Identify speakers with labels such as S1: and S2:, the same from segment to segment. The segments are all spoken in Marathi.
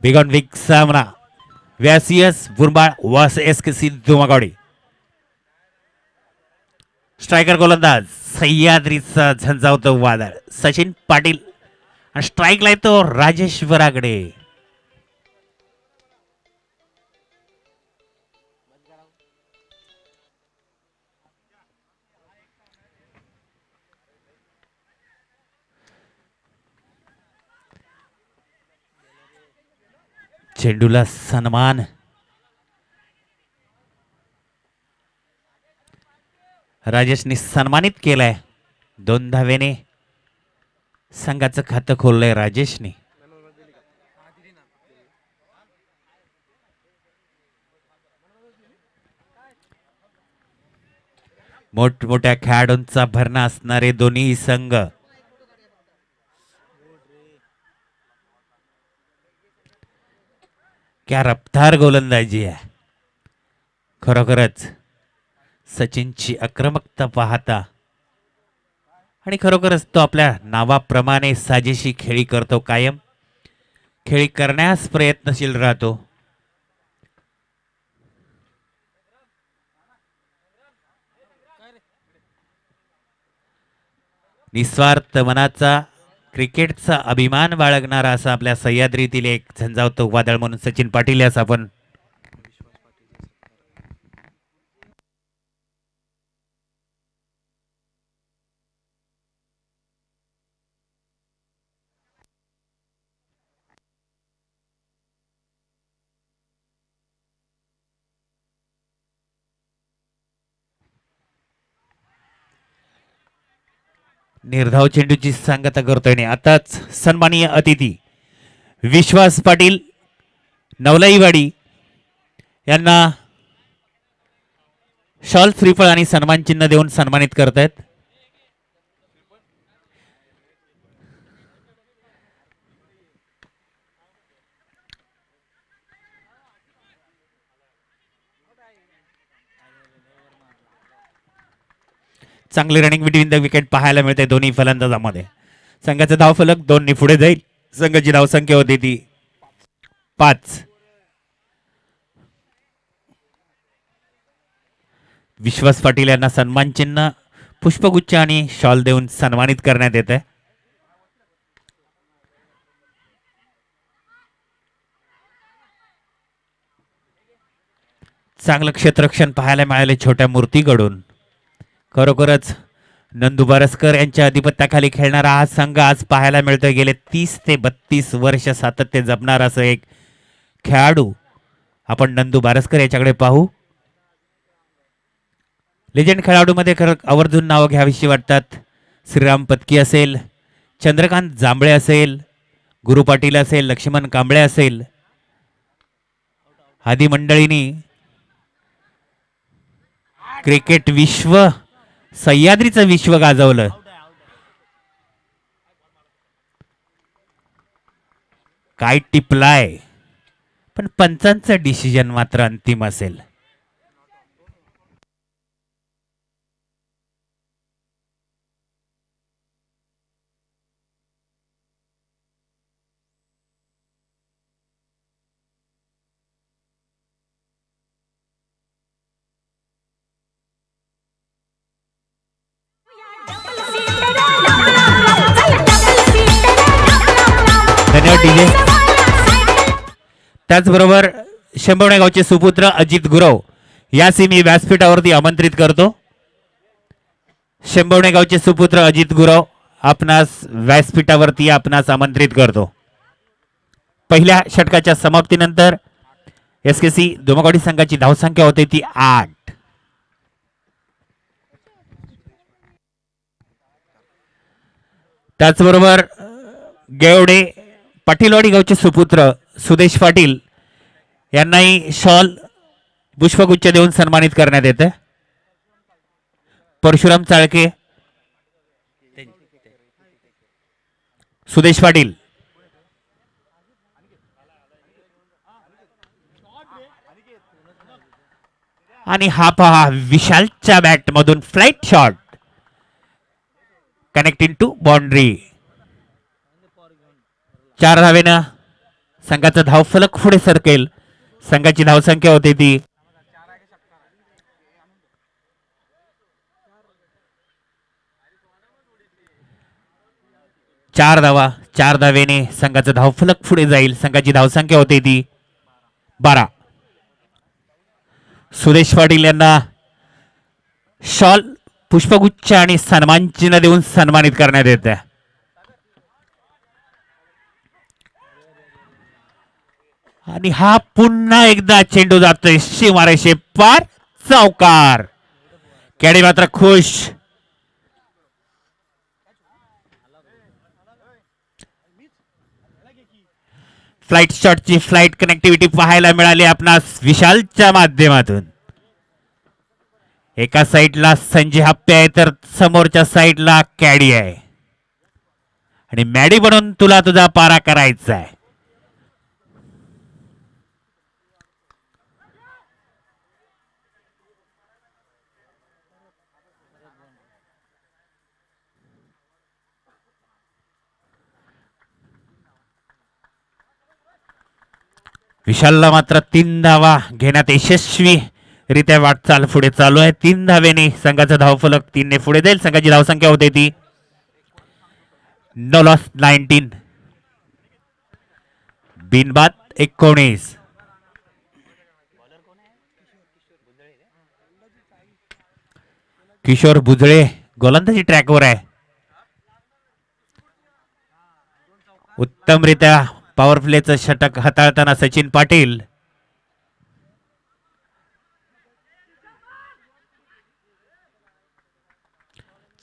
S1: बिग ऑन बिग सामना व्यासियस बुरबाळ वास एसकेसी धुमागाडी. स्ट्रायकर गोलंदाज सह्याद्रीचा झंझावतो वादळ सचिन पाटील आणि स्ट्राईकला येतो राजेश वरागडे. चेंडूला सन्मान. राजेशने सन्मानित केलाय. 2 धावेने संघाचं खातं खोललंय राजेशने. मोठमोठ्या खेळाडूंचा भरणा असणारे दोन्ही संघ. क्या रफ्तार गोलंदाजी आहे. खरोखरच सचिनची आक्रमकता पाहता आणि खरोखरच तो आपल्या नावाप्रमाणे साजेशी खेळी करतो. कायम खेळी करण्यास प्रयत्नशील राहतो. निस्वार्थ मनाचा क्रिकेटचा अभिमान बाळगणारा असा आपल्या सह्याद्रीतील एक झंझावतो वादळ म्हणून सचिन पाटील यास आपण निर्धाव चेंडूची सांगता करतोय. आताच सन्माननीय अतिथी विश्वास पाटील नवलाईवाडी यांना शॉल श्रीफळ आणि सन्मान चिन्ह देऊन सन्मानित करतायत. चांगली रनिंग बिटवीन द विकेट पाहायला मिळते दोन्ही फलंदाजांमध्ये. संघाचा धावफलक 2 ने पुढे जाईल. संघाची धावसंख्या होती ती 5. विश्वास पाटील यांना सन्मान चिन्ह पुष्पगुच्छ आणि शॉल देऊन सन्मानित करण्यात येत आहे. चांगलं क्षेत्ररक्षण पाहायला मिळाले छोट्या मूर्तीकडून. खरोखरच नंदू बारसकर यांच्या अधिपत्याखाली खेळणारा हा संघ आज पाहायला मिळतोय. गेले 30 ते 32 वर्ष सातत्य जपणारा असं एक खेळाडू आपण नंदू बारसकर याच्याकडे पाहू. लेजंड खेळाडूमध्ये आवर्जून नावं घ्यावीशी वाटतात. श्रीराम पत्की असेल, चंद्रकांत जांभळे असेल, गुरु पाटील असेल, लक्ष्मण कांबळे असेल, आदी मंडळींनी क्रिकेट विश्व सह्याद्रीचं विश्व गाजवलं. काय टिपलाय पण पंचांचं डिसिजन मात्र अंतिम असेल. त्याचबरोबर शंभवणे गावचे सुपुत्र अजित गुरव यासी मी व्यासपीठावरती आमंत्रित करतो. शंभवणे गावचे सुपुत्र अजित गुरव आपणास व्यासपीठावरती आपणास आमंत्रित करतो. पहिल्या षटकाच्या समाप्तीनंतर एसकेसी धुमागाडी संघाची धावसंख्या होते ती 8. त्याचबरोबर गेवडे पाटीलवाडी गावचे सुपुत्र सुदेश पाटील यांनाही शॉल पुष्पगुच्छ देऊन सन्मानित करण्यात येते. परशुराम चाळके, सुदेश पाटील आणि हा पहा विशालच्या बॅट मधून flight shot connecting to boundary. 4 धावेनं संघाचा धावफलक पुढे सरकेल. संघाची धावसंख्या होते ती 4 धावा. 4 धावेने संघाचा धावफलक पुढे जाईल. संघाची धावसंख्या होते ती 12. सुरेश पाटील यांना शॉल, पुष्पगुच्छ आणि सन्मान चिन्ह देऊन सन्मानित करण्यात येत आहे. आणि हा पुन्हा एकदा चेंडू जातोय सीमारेषे पार. चौकार. कॅडी मात्र खुश. फ्लाइट शॉटची फ्लाइट कनेक्टिव्हिटी पाहायला मिळाली आपणास विशालच्या माध्यमातून. एका साईडला संजय हप्पे आहे तर समोरच्या साईडला कॅडी आहे आणि मॅडी बनून तुला तुझा पारा करायचा आहे. विशालला मात्र 3 धावा घेण्यात यशस्वी रित्या वाटचाल पुढे चालू आहे. 3 धावेने संघाचा धावफलक 3 ने पुढे जाईल. संघाची धावसंख्या होते ती 9 लॉस 19. बिनबाद 19. किशोर भुजळे गोलंदाजी ट्रॅकवर आहे. उत्तमरित्या पॉवर प्लेचं षटक हाताळताना सचिन पाटील.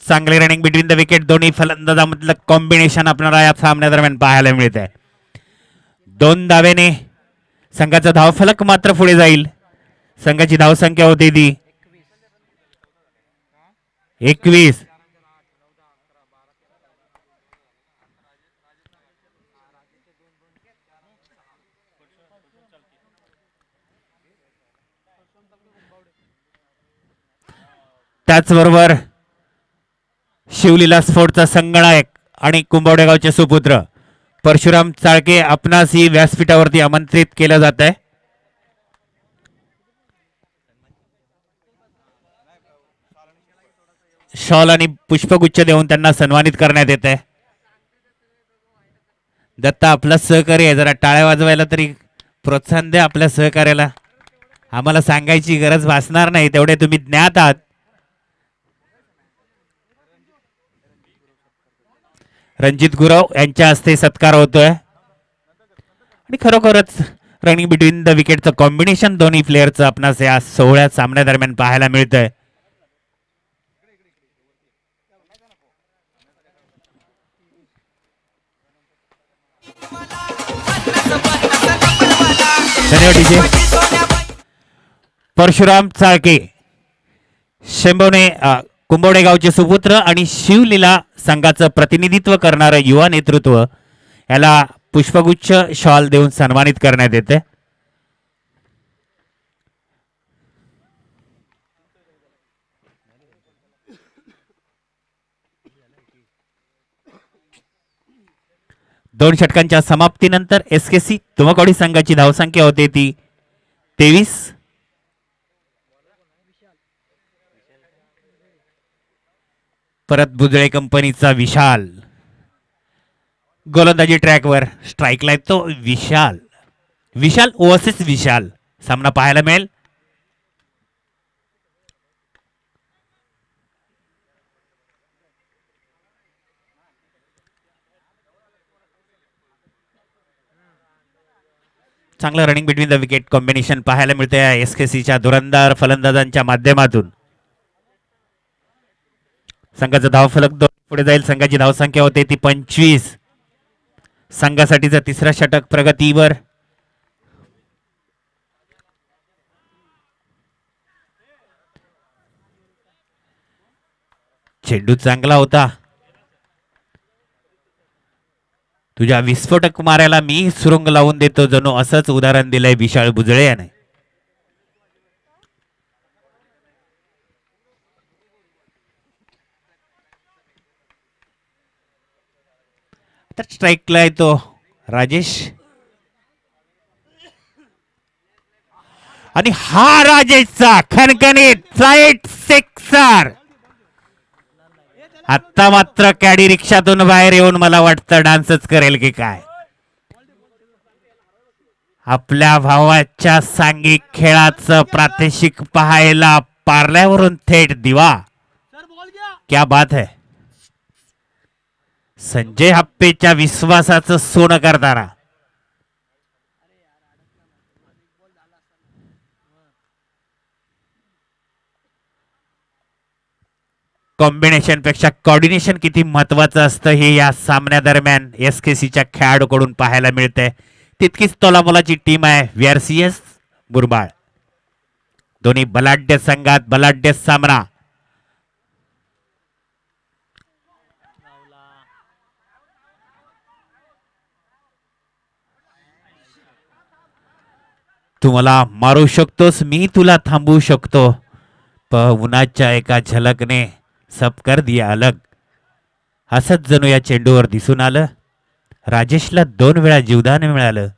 S1: चांगले रनिंग बिटवीन द विकेट. दोन्ही फलंदाजामधलं कॉम्बिनेशन आपल्याला या सामन्यादरम्यान पाहायला मिळत आहे. 2 धावेने संघाचा धावफलक मात्र पुढे जाईल. संघाची धावसंख्या होती ती 21. त्याचबरोबर शिवलीला स्फोटचा संगणक आणि कुंभवडे गावचे सुपुत्र परशुराम चाळके आपणास ही व्यासपीठावरती आमंत्रित केलं जात आहे. शॉल आणि पुष्पगुच्छ देऊन त्यांना सन्मानित करण्यात येत आहे. दत्ता आपला सहकारी आहे. जरा टाळ्या वाजवायला तरी प्रोत्साहन द्या आपल्या सहकार्याला. आम्हाला सांगायची गरज भासणार नाही तेवढे तुम्ही ज्ञात आहात. रणजित गुरव यांच्या हस्ते सत्कार होतोय आणि खरोखरच रनिंग बिटवीन द विकेटचं कॉम्बिनेशन दोन्ही प्लेअरचं आपणास या 16 सामन्यादरम्यान पाहायला मिळतंय. परशुराम चाळके शेंबवणे कुंभवडे गावचे सुपुत्र आणि शिवलीला संघाचं प्रतिनिधित्व करणारं युवा नेतृत्व याला पुष्पगुच्छ शॉल देऊन सन्मानित करण्यात येते. दोन षटकांच्या समाप्तीनंतर एसकेसी तुमकवडी संघाची धावसंख्या होते ती 23. परत भुजळे कंपनीचा विशाल गोलंदाजी ट्रॅकवर. स्ट्राईकला तो विशाल. विशाल वर्सेस विशाल सामना पाहायला मिळेल. चांगलं running between the wicket combination पाहायला मिळते एसकेसीच्या धुरंदार फलंदाजांच्या माध्यमातून. संघाचा धावफलक 2 पुढे जाईल. संघाची धावसंख्या होते ती 25. संघासाठीचं तिसरं षटक प्रगतीवर. चेंडू चांगला होता. तुझ्या विस्फोटक मारायला मी सुरुंग लावून देतो जणू असंच उदाहरण दिलंय विशाल भुजळे याने. तर स्ट्राईकला येतो राजेश आणि हा राजेशचा खणखणीत फ्लाईट सिक्सर. आता मात्र कॅडी रिक्षातून बाहेर येऊन मला वाटतं डान्सच करेल की काय. आपल्या भावाच्या सांघिक खेळाचं प्रात्यक्षिक पाहायला पारल्यावरून थेट दिवा. क्या बात है. संजय हप्पेच्या विश्वासाचं सोनं करताना कॉम्बिनेशन पेक्षा कॉर्डिनेशन किती महत्वाचं असतं हे या सामन्यादरम्यान एसकेसीच्या खेळाडूकडून पाहायला मिळते. तितकीच तोलामोलाची टीम आहे व्हीआरसीएस मुरबाड. दोन्ही बलाढ्य संघात बलाढ्य सामना. तू मला मारू शकतोस मी तुला थांबवू शकतो पण उन्हाच्या एका झलकने सब कर दिया अलग. असंच जणू या चेंडूवर दिसून आलं. राजेशला 2 वेळा जीवदान मिळालं.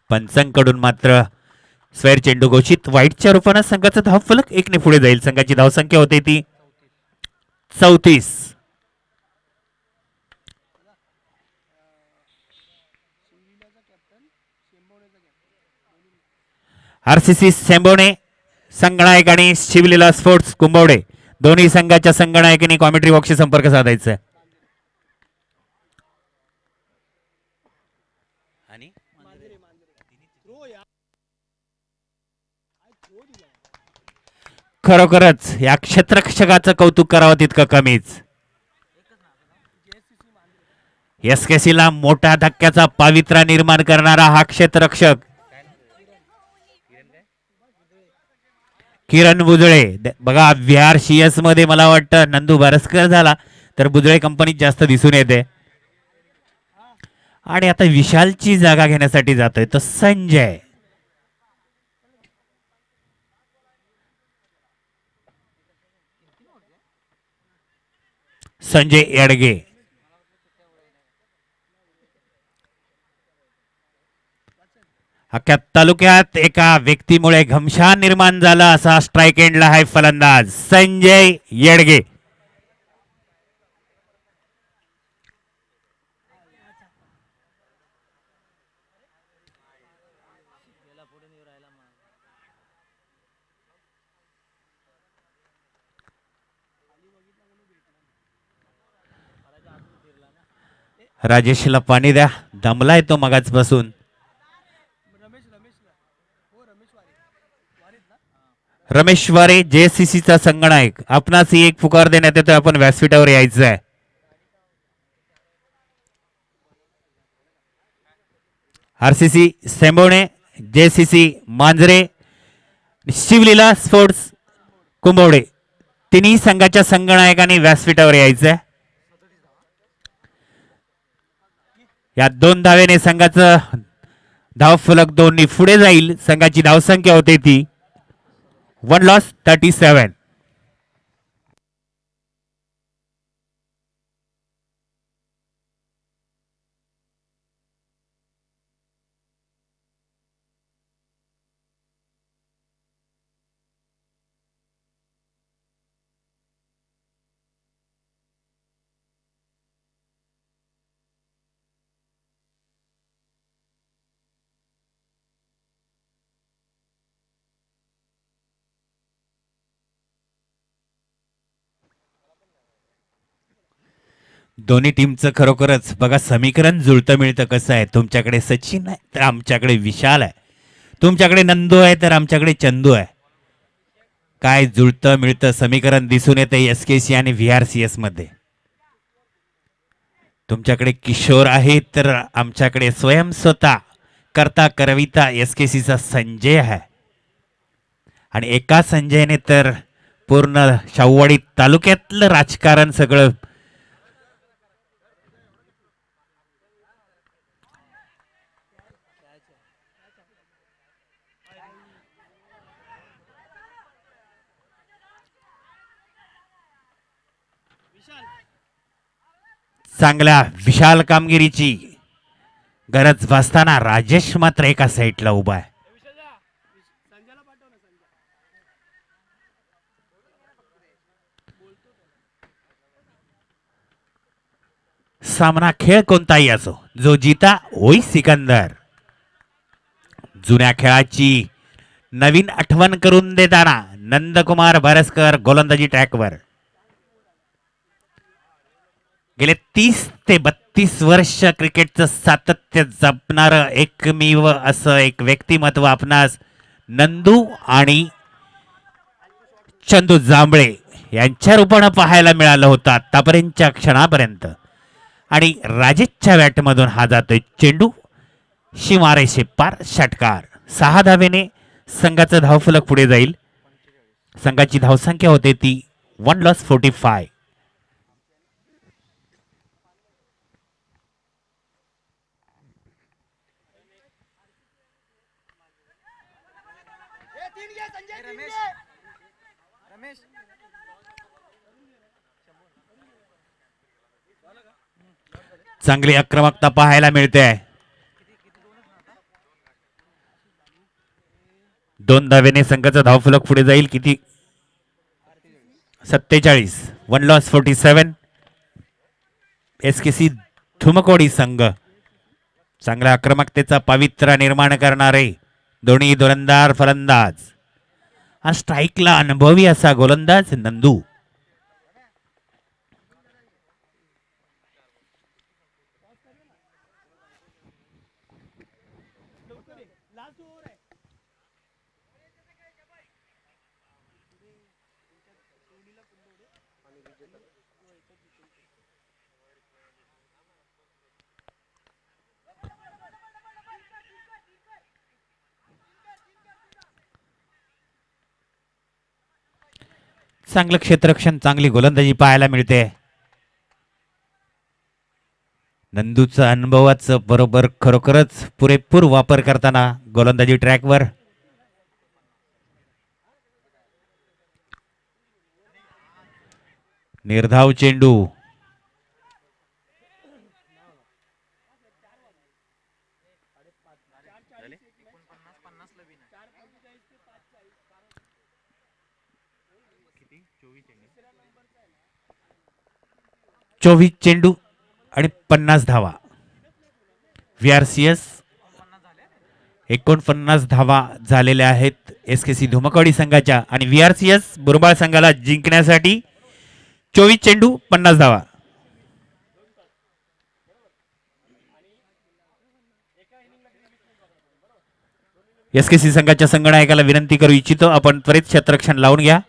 S1: पंचांकडून मात्र स्वेर चेंडू घोषित. वाईटच्या रूपाने संघाचा धावफलक 1 ने पुढे जाईल. संघाची धावसंख्या होते ती 34. आरसीसी सेंबवणे संगणक आणि शिवलीला स्पोर्ट्स कुंभवडे दोन्ही संघाच्या संगणकांनी कॉमेंट्री बॉक्सशी संपर्क साधायचा आहे. खरोखरच या क्षेत्ररक्षकाचं कौतुक करावं तितकं कमीच. एसकेसीला मोठ्या धक्क्याचा पावित्रा निर्माण करणारा हा क्षेत्ररक्षक किरण बुजळे. बघा व्हीआरसीएस मध्ये मला वाटतं नंदू बारसकर झाला तर बुजळे कंपनीत जास्त दिसून येते. आणि आता विशालची जागा घेण्यासाठी जातोय तो संजय. संजय येडगे. अख्ख्या तालुक्यात एका व्यक्तीमुळे घमशान निर्माण झाला असा स्ट्राईक एंडला आहे फलंदाज संजय येडगे. राजेशला पाणी द्या दमलाय तो मगाचपासून. रमेश वारे जेसीसीचा संगणक आपणास एक पुकार देण्यात येतोय. आपण व्यासपीठावर यायचं आहे. RCC Shembavane JCC Manjare Shivleela sports Kumbhavade तिन्ही संघाच्या संगणकांनी व्यासपीठावर यायचं आहे. या 2 धावेने संघाचं धावफलक 2 पुढे जाईल. संघाची धावसंख्या होते ती 1 लॉस 37. दोन्ही टीमचं खरोखरच बघा समीकरण जुळतं मिळतं कसं आहे. तुमच्याकडे सचिन आहे तर आमच्याकडे विशाल आहे. तुमच्याकडे नंदू आहे तर आमच्याकडे चंदू आहे. काय जुळतं मिळतं समीकरण दिसून येतं एसकेसी आणि व्हीआरसीएस मध्ये. तुमच्याकडे किशोर आहे तर आमच्याकडे स्वयं स्वतः करता करविता एसकेसीचा संजय आहे. आणि एका संजयने तर पूर्ण शाहूवाडी तालुक्यातलं राजकारण सगळं चांगल्या विशाल कामगिरीची गरज भासताना राजेश मात्र एका साईडला उभा आहे. सामना खेळ कोणताही असो, जो जीता होई सिकंदर. जुन्या खेळाची नवीन आठवण करून देताना नंदकुमार भरसकर गोलंदाजी ट्रॅकवर. गेले 30 ते 32 वर्ष क्रिकेटचं सातत्य जपणार एकमेव असं एक व्यक्तिमत्व आपणास नंदू आणि चंदू जांभळे यांच्या रूपानं पाहायला मिळालं होतं आतापर्यंतच्या क्षणापर्यंत. आणि राजेशच्या बॅटमधून हा जातोय चेंडू शिमारेशे पार. षटकार. 6 धावेने संघाचं धावफलक पुढे जाईल. संघाची धावसंख्या होते ती 1/45. चांगली आक्रमकता पाहायला मिळते. 2 धावेने संघाचा धावफलक पुढे जाईल. किती? 47. 1/47. SKC धुमकोडी संघ चांगल्या आक्रमकतेचा पवित्रा निर्माण करणारे दोन्ही गोलंदाज फलंदाज. आणि स्ट्राईकला अनुभवी असा गोलंदाज नंदू. चांगलं क्षेत्ररक्षण, चांगली गोलंदाजी पाहायला मिळते. नंदूचा अनुभवाचं बरोबर खरोखरच पुरेपूर वापर करताना गोलंदाजी ट्रॅकवर. निर्धाव चेंडू. चोवीस चेंडू आणि 50 धावा. VRCS 49 धावा झालेल्या आहेत SKC धुमकोडी संघाच्या. आणि VRCS बुरबाळ संघाला जिंकण्यासाठी 24 चेंडू 50 धावा. SKC संघाच्या संगणकाला विनंती करू इच्छितो, आपण त्वरित क्षेत्ररक्षण लावून घ्या.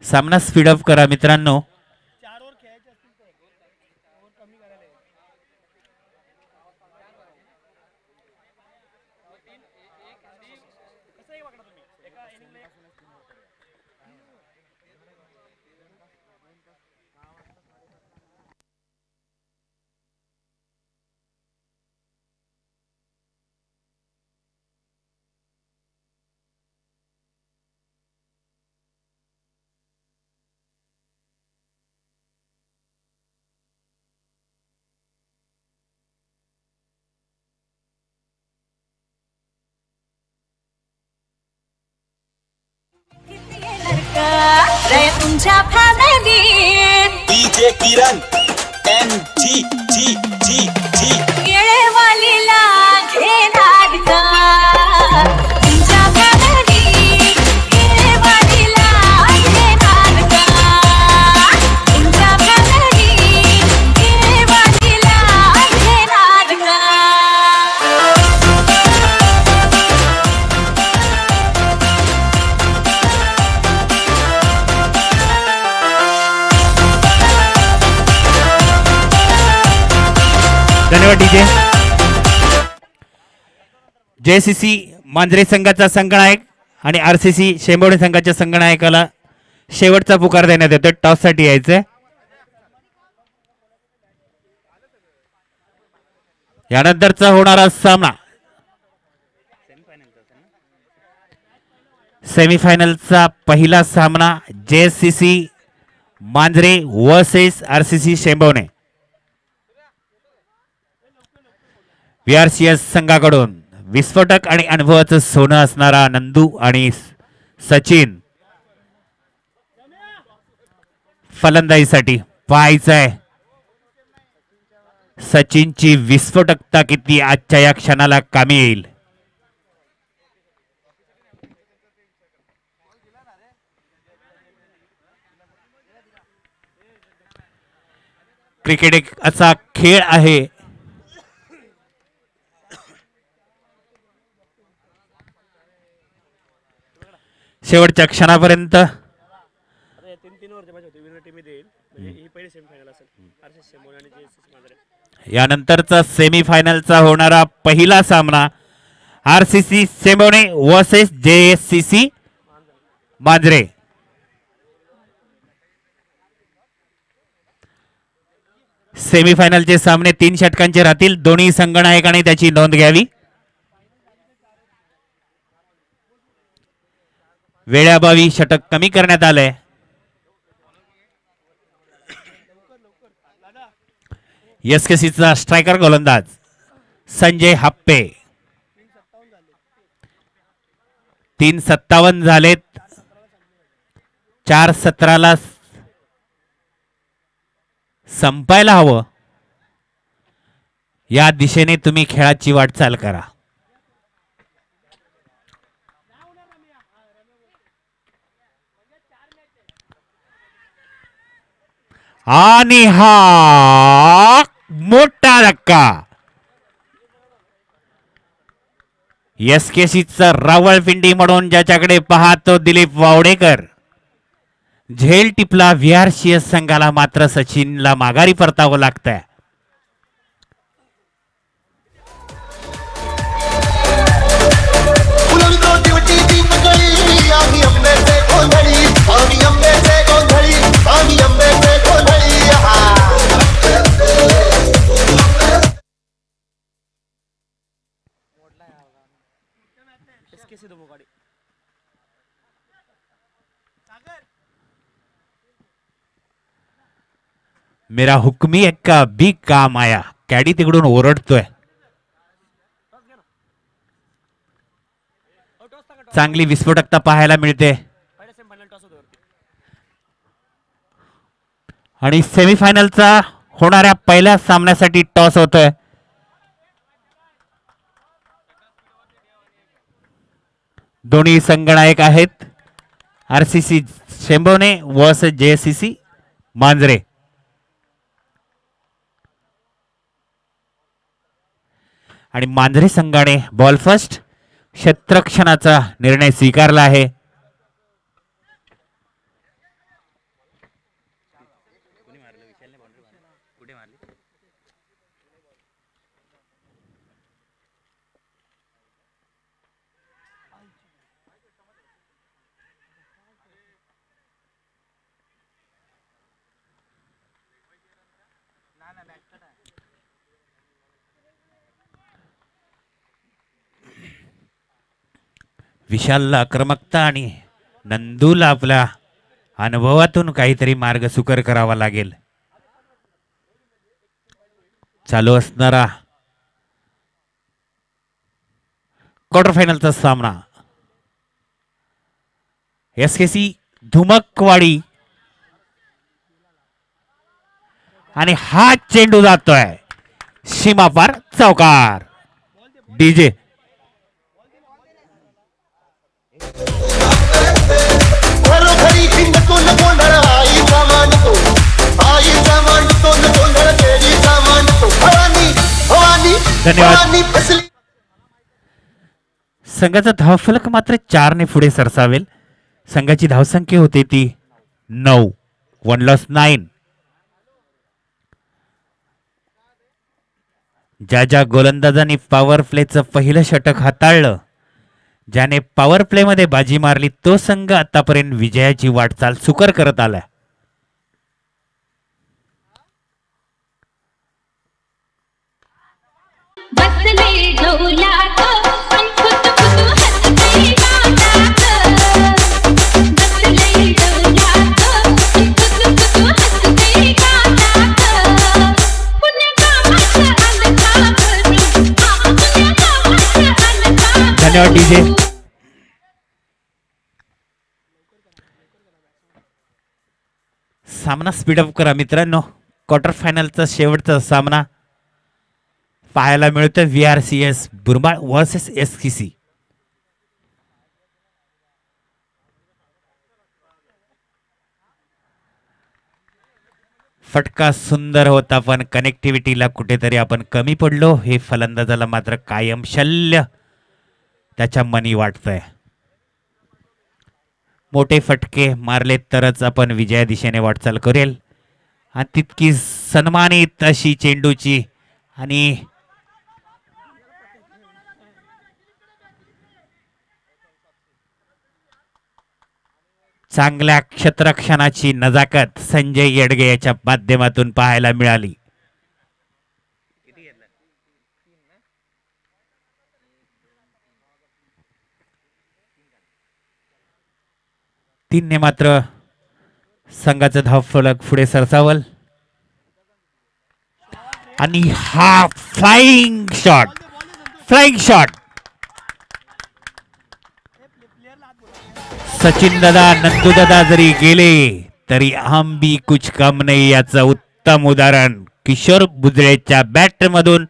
S1: सामना स्पीडअप करा मित्रांनो.
S2: तुमच्या फॅमिलीत
S3: डीजे किरण MG
S2: येळेवालीला घेणार का तुमच्या फॅमिलीत येळेवालीला घेणार का तुमच्या फॅमिलीत येळेवालीला घेणार का.
S1: धन्यवाद डीजे. JCC मांजरे संघाचा संगणक आणि RCC शेंबवणे संघाच्या संगणकाला शेवटचा पुकार देण्यात येतो. टॉस साठी यायचंय. यानंतरचा होणारा सामना सेमीफायनलचा पहिला सामना JCC Manjare versus RCC Shembavane. VRCS संघाकडून विस्फोटक आणि अनुभवाचं सोनं असणारा नंदू आणि सचिन फलंदाजीसाठी पाहायचंय सचिनची विस्फोटकता किती आजच्या या क्षणाला कामी येईल. क्रिकेट एक असा खेळ आहे शेवटच्या क्षणापर्यंत यानंतरचा सेमीफायनलचा होणारा पहिला सामना आरसीसी शेंबवणे वर्सेस JSCC मांजरे. सेमीफायनलचे सामने 3 षटकांचे राहतील. दोन्ही संघनायकांनी त्याची नोंद घ्यावी. वेळाभावी षटक कमी करण्यात आलंय. SKCचा स्ट्रायकर गोलंदाज संजय हप्पे. 3:57 झालेत. 4:17ला संपायला हवं. या दिशेने तुम्ही खेळाची वाटचाल करा. आणि हा मोठा धक्का. SKCचा रावळपिंडी म्हणून ज्याच्याकडे पाहतो दिलीप वावडेकर. झेल टिपला VRCS संघाला. मात्र सचिनला माघारी परतावं लागतंय. मेरा हुक्मी एक्का भी काम आया. कॅडी तिकडून ओरडतोय. चांगली विस्फोटकता पाहायला मिळते. आणि सेमीफायनलचा होणाऱ्या पहिल्या सामन्यासाठी टॉस होतोय. दोन्ही संघनायक आहेत आरसीसी शेंबवणे वर्सेस JSCC मांजरे. आणि मांजरे संघाने बॉल फर्स्ट क्षेत्ररक्षणाचा निर्णय स्वीकारला आहे. विशालला आक्रमकता आणि नंदूला आपल्या अनुभवातून काहीतरी मार्ग सुकर करावा लागेल. चालू असणारा क्वार्टर फायनलचा सामना SKC धुमकवाडी. आणि हा चेंडू जातोय सीमापार चौकार. DJ धन्यवाद. संघाचा धावफलक मात्र 4ने पुढे सरसावेल. संघाची धावसंख्या होते ती 9. 1 लॉस 9. ज्या गोलंदाजांनी पॉवर प्लेचं पहिलं षटक हाताळलं, ज्याने पॉवर प्ले मध्ये बाजी मारली, तो संघ आतापर्यंत विजयाची वाटचाल सुकर करत आला. डीजे. सामना स्पीडअप करा मित्रांनो. क्वार्टर फायनलचा शेवटचा सामना पाहायला मिळतोय VRCS बुरमाळ वर्सेस SKC. फटका सुंदर होता पण कनेक्टिव्हिटीला कुठेतरी आपण कमी पडलो. हे फलंदाजाला मात्र कायम शल्य त्याच्या मनी वाटतंय. मोठे फटके मारले तरच आपण विजया दिशेने वाटचाल करेल. आणि तितकी सन्मानित अशी चेंडूची आणि चांगल्या क्षेत्ररक्षणाची नजाकत संजय येडगे याच्या माध्यमातून पाहायला मिळाली. तीनने मात्र संघाचं धावफलक पुढे सरसावल आणि हा फ्लाइंग शॉट सचिन दादा नंदू दादा जरी गेले तरी हम भी कुछ कम नाही याचं उत्तम उदाहरण किशोर बुजळेच्या बॅट मधून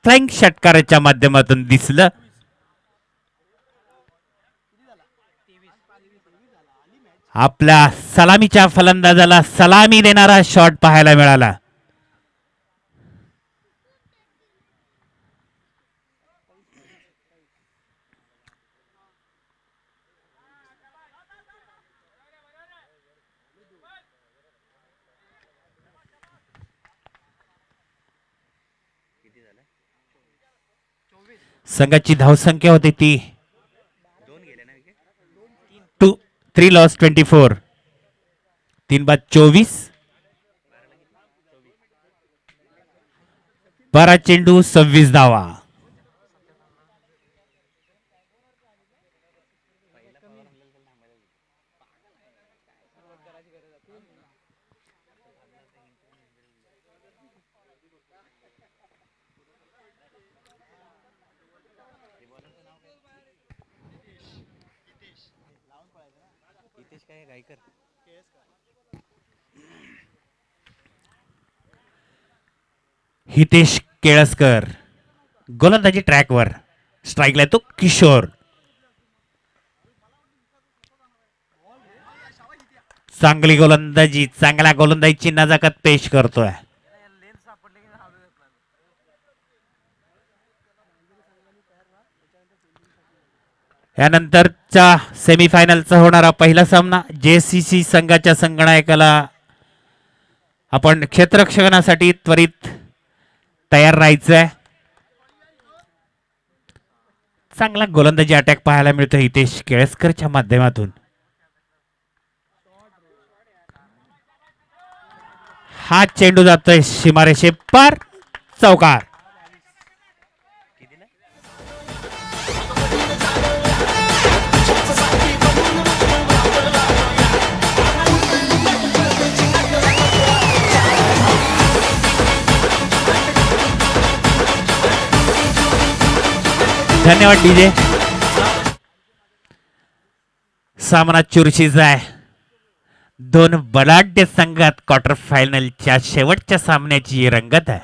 S1: फ्लाइंग षटकाराच्या माध्यमातून दिसलं. आपल्या सलामीच्या फलंदाजाला सलामी देणारा शॉट पाहायला मिळाला. संघाची धावसंख्या होती ती 3 लॉस 24. 3 बाद 24. 12 चेंडू 26 धावा. हितेश केळसकर गोलंदाजी ट्रॅकवर. स्ट्राईकला तो किशोर. चांगली गोलंदाजी चांगल्या गोलंदाजीची नजाकत पेश करतोय. यानंतरच्या सेमीफायनलचा होणारा पहिला सामना JCC संघाच्या संगणकाला आपण क्षेत्ररक्षणासाठी त्वरित तयार राहायचंय. चांगला गोलंदाजी अटॅक पाहायला मिळतो हितेश केळसकरच्या माध्यमातून. हा चेंडू जातोय सीमारेषे पार. चौकार. धन्यवाद डीजे. सामना चुरशीचा आहे. दोन बलाढ्य संघात क्वार्टर फायनलच्या शेवटच्या सामन्याची रंगत आहे.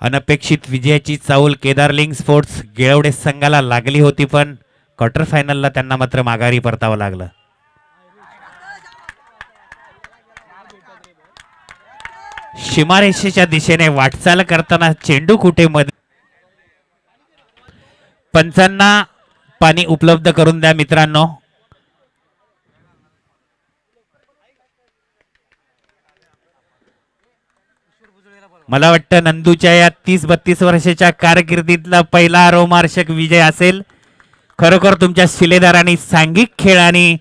S1: अनपेक्षित विजयाची चाऊल केदारलिंग स्पोर्ट्स गिळवडे संघाला लागली होती पण क्वार्टर फायनलला त्यांना मात्र माघारी परतावं लागलं. सीमारेषेच्या दिशेने वाटचाल करताना चेंडू कुठे मध्ये. पंचांना पाणी उपलब्ध करून द्या मित्रांनो. मला वाटतं नंदूच्या या 30-32 वर्षाच्या कारकिर्दीतला पहिला रोमार्चक विजय असेल. खरोखर तुमच्या शिलेदारांनी सांघिक खेळ आणि